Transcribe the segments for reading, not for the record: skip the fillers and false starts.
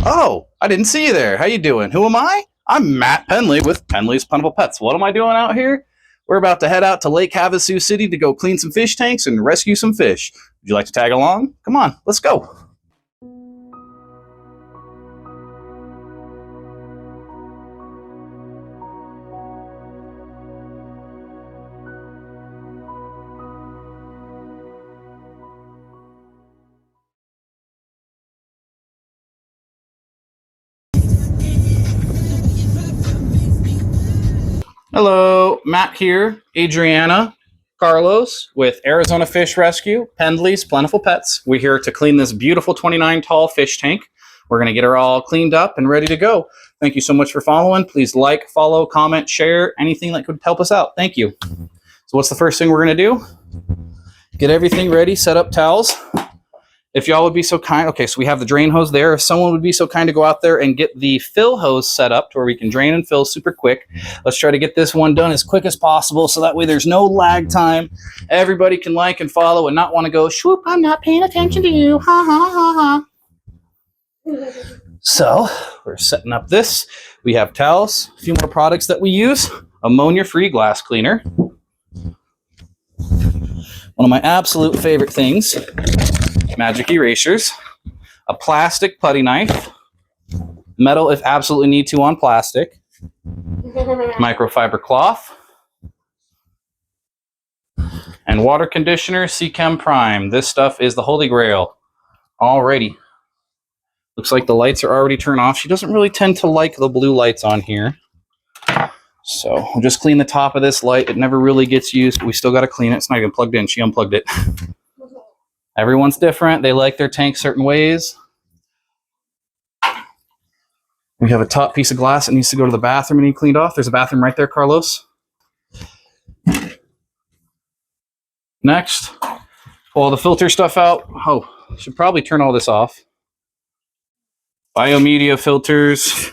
Oh, I didn't see you there. How you doing? Who am I? I'm Matt Pendley with Pendley's Plentiful Pets. What am I doing out here? We're about to head out to Lake Havasu City to go clean some fish tanks and rescue some fish. Would you like to tag along? Come on, let's go. Hello, Matt here, Adriana, Carlos with Arizona Fish Rescue, Pendley's Plentiful Pets. We're here to clean this beautiful 29 tall fish tank. We're going to get her all cleaned up and ready to go. Thank you so much for following. Please like, follow, comment, share, anything that could help us out. Thank you. So what's the first thing we're going to do? Get everything ready, set up towels. If y'all would be so kind, okay, so we have the drain hose there. If someone would be so kind to go out there and get the fill hose set up to where we can drain and fill super quick. Let's try to get this one done as quick as possible so that way there's no lag time. Everybody can like and follow and not want to go, swoop, I'm not paying attention to you. Ha, ha, ha, ha. So we're setting up this. We have towels, a few more products that we use. Ammonia-free glass cleaner. One of my absolute favorite things. Magic erasers, a plastic putty knife, metal if absolutely need to on plastic, microfiber cloth, and water conditioner, Seachem Prime. This stuff is the holy grail. Alrighty. Looks like the lights are already turned off. She doesn't really tend to like the blue lights on here. So we'll just clean the top of this light. It never really gets used, but we still got to clean it. It's not even plugged in. She unplugged it. Everyone's different. They like their tank certain ways. We have a top piece of glass that needs to go to the bathroom and need cleaned off. There's a bathroom right there, Carlos. Next, pull all the filter stuff out. Oh, should probably turn all this off. Biomedia filters.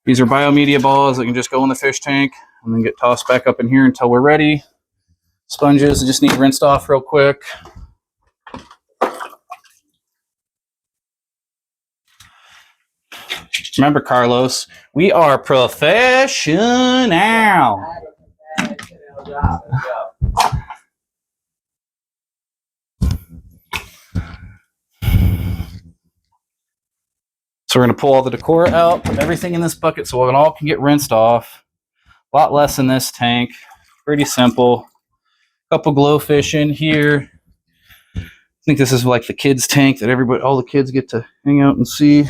These are biomedia balls that can just go in the fish tank and then get tossed back up in here until we're ready. Sponges just need rinsed off real quick. Remember, Carlos, we are professional. So we're going to pull all the decor out, put everything in this bucket so it all can get rinsed off. A lot less in this tank. Pretty simple. A couple glowfish in here. I think this is like the kids' tank that everybody, all the kids get to hang out and see.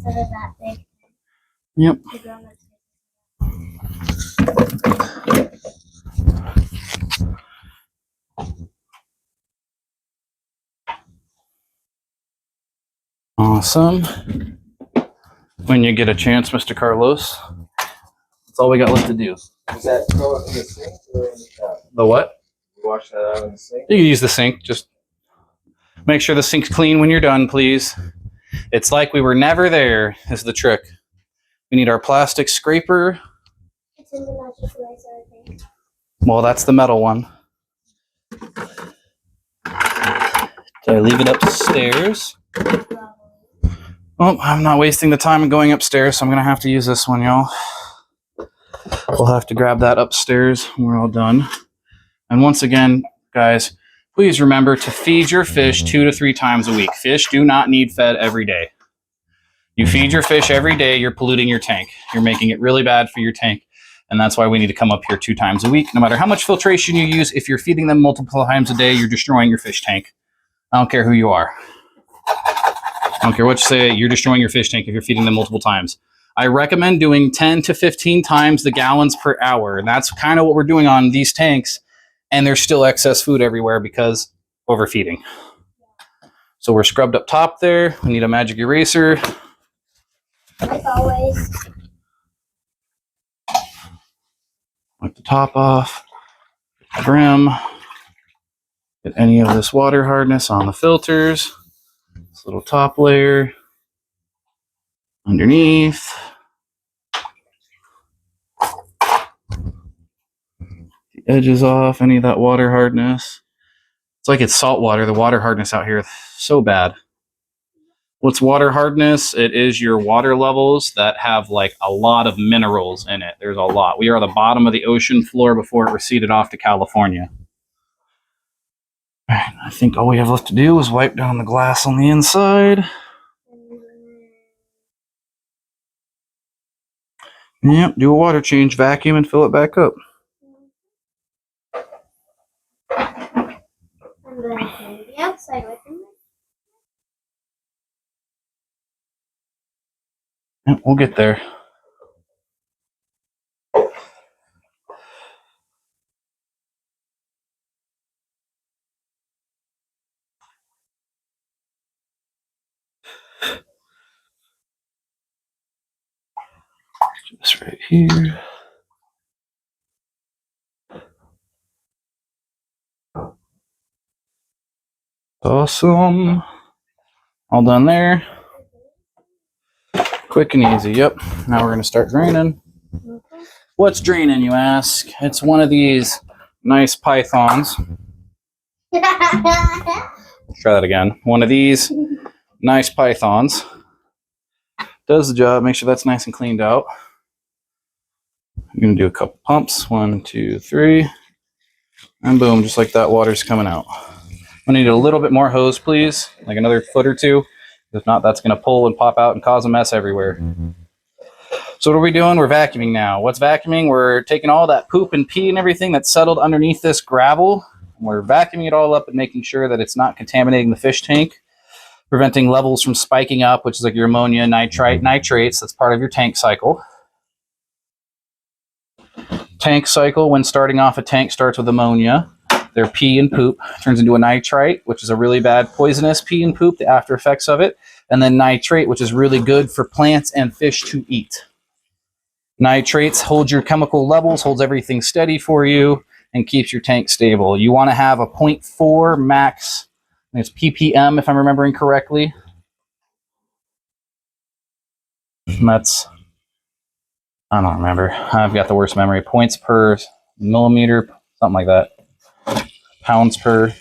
That big. Yep. Awesome. When you get a chance, Mr. Carlos. That's all we got left to do. Is that throw it in the sink or in the tub? The what? Wash that out in the sink? You can use the sink. Just make sure the sink's clean when you're done, please. It's like we were never there, is the trick. We need our plastic scraper. It's in the magic eraser, I think. Well, that's the metal one. Did I leave it upstairs? Oh, I'm not wasting the time of going upstairs, so I'm going to have to use this one, y'all. We'll have to grab that upstairs when we're all done. And once again, guys, please remember to feed your fish 2 to 3 times a week. Fish do not need fed every day. You feed your fish every day, you're polluting your tank. You're making it really bad for your tank. And that's why we need to come up here 2 times a week. No matter how much filtration you use, if you're feeding them multiple times a day, you're destroying your fish tank. I don't care who you are. I don't care what you say, you're destroying your fish tank if you're feeding them multiple times. I recommend doing 10 to 15 times the gallons per hour. And that's kind of what we're doing on these tanks. And there's still excess food everywhere because overfeeding. So we're scrubbed up top there. We need a magic eraser. Like always. Wipe the top off, the brim, get any of this water hardness on the filters, this little top layer, underneath. The edges off, any of that water hardness. It's like it's salt water. The water hardness out here is so bad. What's water hardness? It is your water levels that have like a lot of minerals in it. There's a lot. We are the bottom of the ocean floor before it receded off to California. All right, I think all we have left to do is wipe down the glass on the inside. Yep, do a water change, vacuum, and fill it back up. And then clean the outside with them. Yep, we'll get there. This right here. Awesome. All done there. Quick and easy. Yep. Now we're going to start draining. What's draining, you ask? It's one of these nice pythons. Let's try that again. One of these nice pythons. Does the job. Make sure that's nice and cleaned out. I'm going to do a couple pumps. 1, 2, 3. And boom, just like that, water's coming out. I need a little bit more hose, please. Like another foot or two. If not, that's going to pull and pop out and cause a mess everywhere. So what are we doing? We're vacuuming now. What's vacuuming? We're taking all that poop and pee and everything that's settled underneath this gravel. We're vacuuming it all up and making sure that it's not contaminating the fish tank, preventing levels from spiking up, which is like your ammonia, nitrite, nitrates. That's part of your tank cycle. Tank cycle, when starting off a tank, starts with ammonia. Their pee and poop turns into a nitrite, which is a really bad poisonous pee and poop, the after effects of it. And then nitrate, which is really good for plants and fish to eat. Nitrates hold your chemical levels, holds everything steady for you, and keeps your tank stable. You want to have a 0.4 max. It's ppm, if I'm remembering correctly. And that's, I don't remember. I've got the worst memory. Points per millimeter, something like that. Pounds per.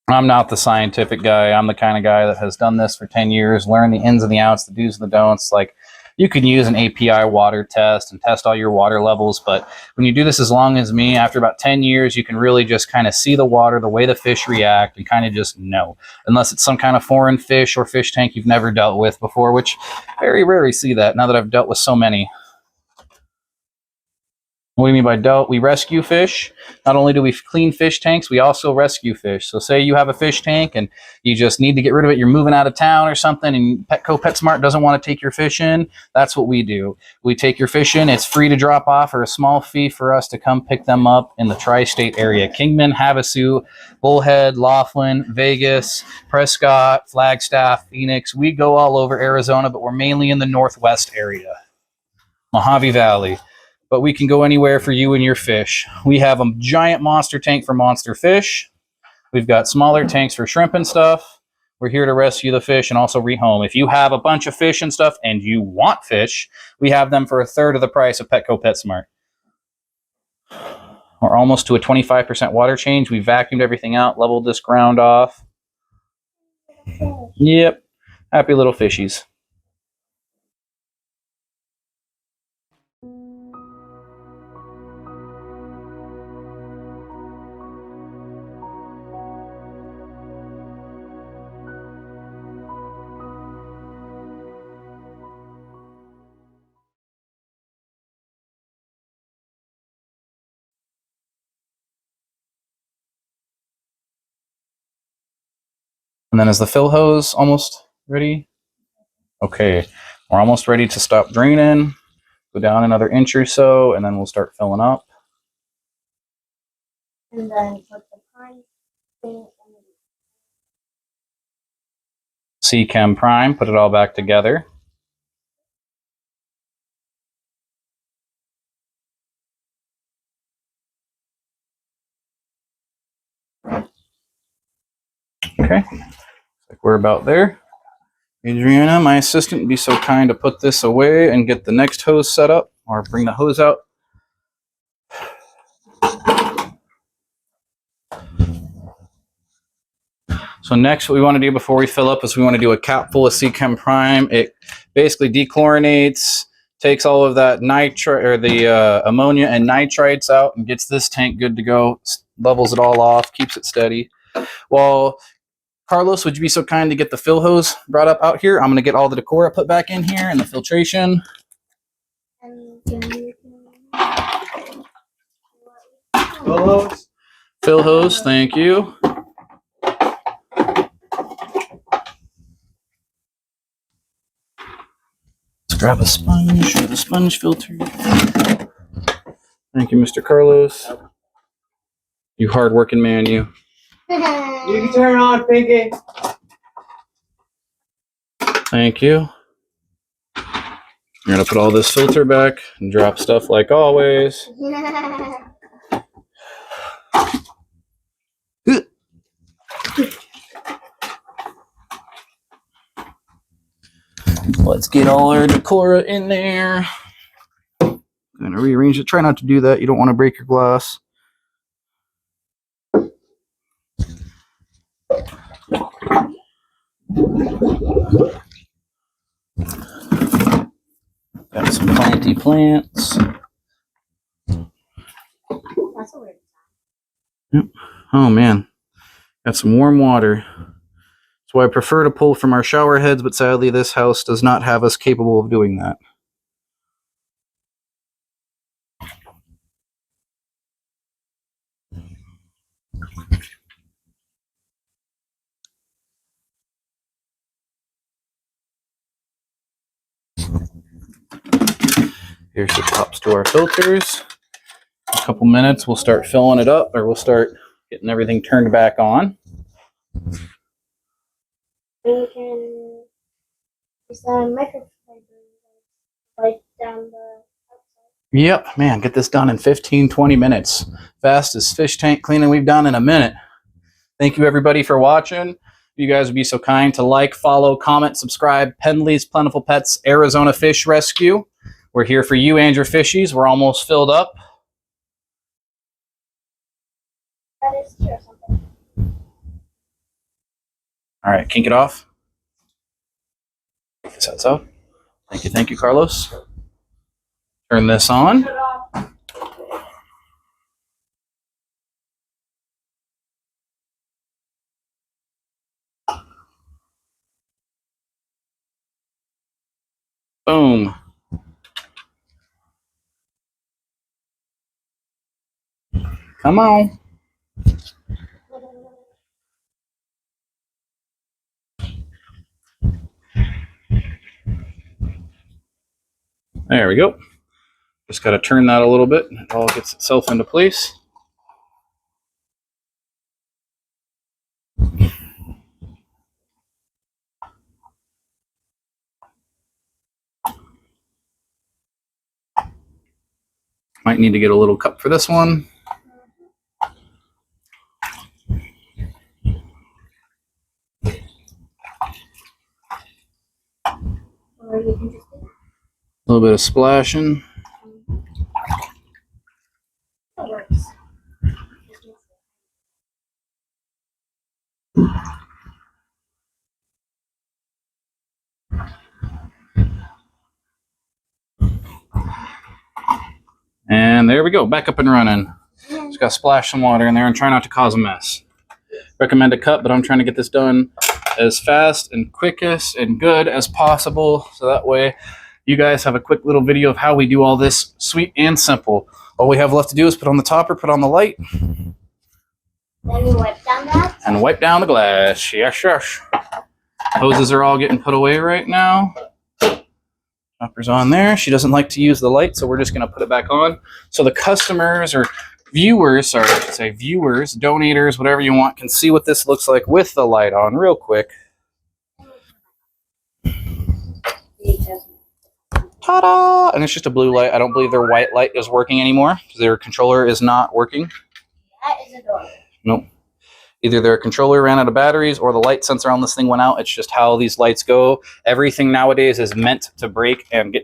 I'm not the scientific guy. I'm the kind of guy that has done this for 10 years, learned the ins and the outs, the do's and the don'ts. Like, you can use an API water test and test all your water levels, but when you do this as long as me, after about 10 years, you can really just kind of see the water, the way the fish react, and kind of just know. Unless it's some kind of foreign fish or fish tank you've never dealt with before, which very rarely see that now that I've dealt with so many. What do you mean by dealt? We rescue fish. Not only do we clean fish tanks, we also rescue fish. So say you have a fish tank and you just need to get rid of it. You're moving out of town or something and Petco PetSmart doesn't want to take your fish in. That's what we do. We take your fish in. It's free to drop off or a small fee for us to come pick them up in the tri-state area. Kingman, Havasu, Bullhead, Laughlin, Vegas, Prescott, Flagstaff, Phoenix. We go all over Arizona, but we're mainly in the Northwest area. Mojave Valley. But we can go anywhere for you and your fish. We have a giant monster tank for monster fish. We've got smaller tanks for shrimp and stuff. We're here to rescue the fish and also rehome. If you have a bunch of fish and stuff and you want fish, we have them for a third of the price of Petco PetSmart. We're almost to a 25% water change. We vacuumed everything out, leveled this ground off. Yep, happy little fishies. And then is the fill hose almost ready? Okay, we're almost ready to stop draining. Go down another inch or so, and then we'll start filling up. And then put the prime thing in the C-Chem Prime, put it all back together. Okay, like we're about there. Adriana, my assistant, be so kind to put this away and get the next hose set up, or bring the hose out. So next what we want to do before we fill up is we want to do a cap full of C-Chem Prime. It basically dechlorinates, takes all of that nitrite or the ammonia and nitrites out and gets this tank good to go, levels it all off, keeps it steady. Well, Carlos, would you be so kind to get the fill hose brought up out here? I'm going to get all the Decora put back in here and the filtration. Fill hose, thank you. Let's grab a sponge for the sponge filter. Thank you, Mr. Carlos. You hard-working man, you. You can turn on, Pinky. Thank you. You're going to put all this filter back and drop stuff like always. Let's get all our Decora in there. I'm going to rearrange it. Try not to do that. You don't want to break your glass. Got some planty plants. That's a weird Yep. Oh man, got some warm water. That's why I prefer to pull from our shower heads, but sadly this house does not have us capable of doing that. Here's the tops to our filters. In a couple minutes we'll start filling it up, or we'll start getting everything turned back on. We can use the microfiber right down the outside. Yep, man, get this done in 15-20 minutes. Fastest fish tank cleaning we've done in a minute. Thank you everybody for watching. You guys would be so kind to like, follow, comment, subscribe. Pendley's Plentiful Pets Arizona Fish Rescue. We're here for you and your fishies. We're almost filled up. That is true or something. All right, kink it off. Guess that's out. Thank you, Carlos. Turn this on. Put it off. Boom. Come on. There we go. Just got to turn that a little bit. It all gets itself into place. Might need to get a little cup for this one. Or you can just do it. A little bit of splashing. That works. And there we go, back up and running. Just gotta splash some water in there and try not to cause a mess. Recommend a cup, but I'm trying to get this done as fast and quickest and good as possible, so that way you guys have a quick little video of how we do all this sweet and simple. All we have left to do is put on the topper, put on the light, Then you wipe down that. and wipe down the glass. Yes, yes. Hoses are all getting put away right now. Topper's on there. She doesn't like to use the light, so we're just going to put it back on. So the customers or viewers, sorry, I should say viewers, donators, whatever you want, can see what this looks like with the light on real quick. Ta-da! And it's just a blue light. I don't believe their white light is working anymore because their controller is not working. That is adorable. Nope. Either their controller ran out of batteries or the light sensor on this thing went out. It's just how these lights go. Everything nowadays is meant to break and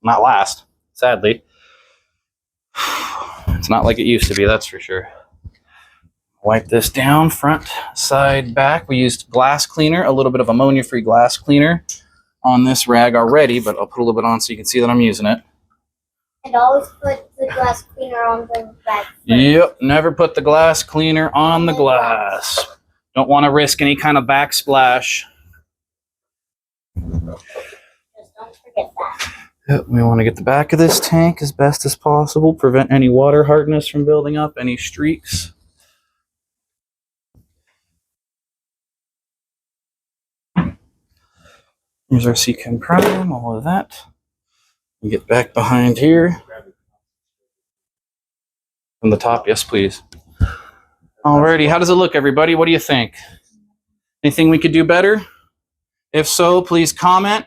not last, sadly. It's not like it used to be, that's for sure. Wipe this down, front, side, back. We used glass cleaner, a little bit of ammonia-free glass cleaner on this rag already, but I'll put a little bit on so you can see that I'm using it. And always put the glass cleaner on the bag first. Yep, never put the glass cleaner on the glass. Don't want to risk any kind of backsplash. Just don't forget that. Yep, we want to get the back of this tank as best as possible, prevent any water hardness from building up, any streaks. Here's our Seachem Prime, all of that. We get back behind here. From the top, yes, please. Alrighty, how does it look, everybody? What do you think? Anything we could do better? If so, please comment.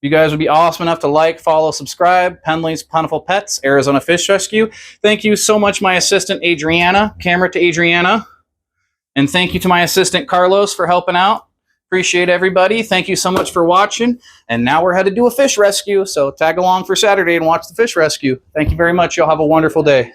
You guys would be awesome enough to like, follow, subscribe. Pendley's Plentiful Pets, Arizona Fish Rescue. Thank you so much, my assistant, Adriana. Camera to Adriana. And thank you to my assistant, Carlos, for helping out. Appreciate everybody. Thank you so much for watching. And now we're headed to a fish rescue. So tag along for Saturday and watch the fish rescue. Thank you very much. Y'all have a wonderful day.